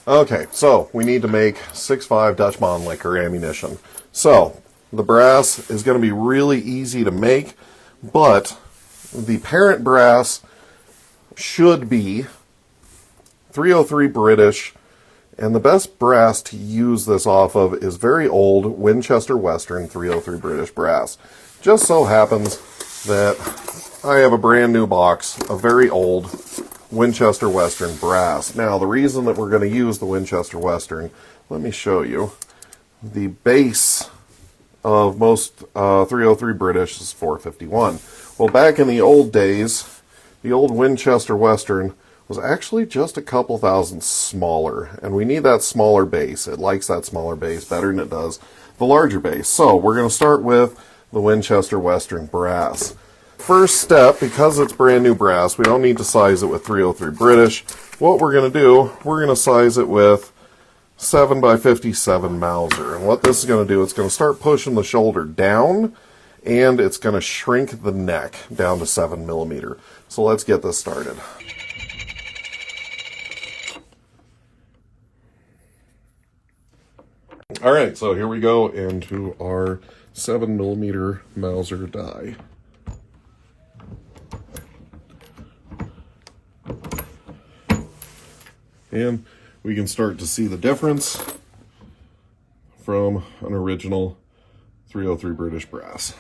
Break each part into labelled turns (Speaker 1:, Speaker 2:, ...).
Speaker 1: Okay, so we need to make 6.5 Dutch Mannlicher ammunition. So the brass is going to be really easy to make, but the parent brass should be 303 British, and the best brass to use this off of is very old Winchester Western 303 British brass. Just so happens that I have a brand new box of very old Winchester Western brass. Now, the reason that we're going to use the Winchester Western, let me show you. The base of most 303 British is 451. Well, back in the old days, the old Winchester Western was actually just a couple thousand smaller, and we need that smaller base. It likes that smaller base better than it does the larger base. So we're going to start with the Winchester Western brass. First step, because it's brand new brass, we don't need to size it with 303 British. What we're going to do, we're going to size it with 7x57 Mauser. And what this is going to do, it's going to start pushing the shoulder down, and it's going to shrink the neck down to 7mm. So let's get this started. All right, so here we go into our 7mm Mauser die. And we can start to see the difference from an original 303 British brass.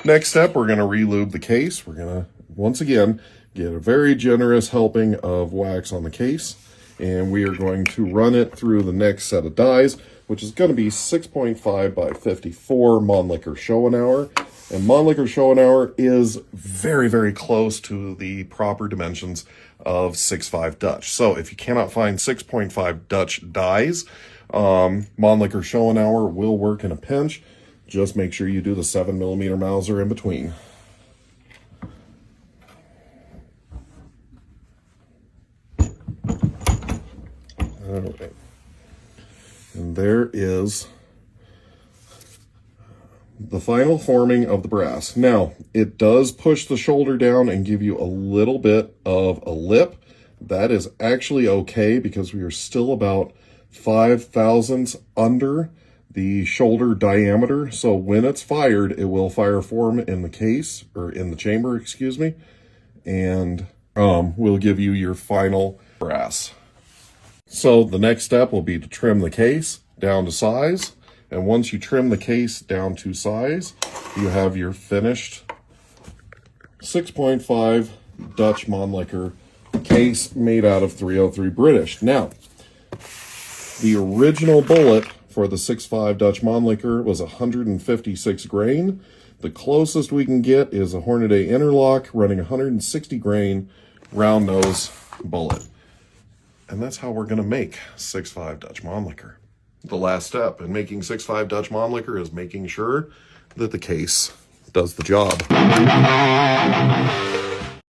Speaker 1: Next step, we're going to relube the case. We're going to, once again, get a very generous helping of wax on the case. And we are going to run it through the next set of dies, which is going to be 6.5 by 54 Mannlicher Schoenauer. And Mannlicher Schoenauer is very, very close to the proper dimensions of 6.5 Dutch. So if you cannot find 6.5 Dutch dies, Mannlicher Schoenauer will work in a pinch. Just make sure you do the 7mm Mauser in between. All right. And there is the final forming of the brass. Now, it does push the shoulder down and give you a little bit of a lip. That is actually okay because we are still about 5 thousandths under the shoulder diameter. So when it's fired, it will fire form in the case, or in the chamber, excuse me, and will give you your final brass. So the next step will be to trim the case down to size. And once you trim the case down to size, you have your finished 6.5 Dutch Mannlicher case made out of 303 British. Now, the original bullet for the 6.5 Dutch Mannlicher was 156 grain. The closest we can get is a Hornady Interlock running 160 grain round nose bullet. And that's how we're going to make 6.5 Dutch Mannlicher. The last step in making 6.5 Dutch Mannlicher is making sure that the case does the job.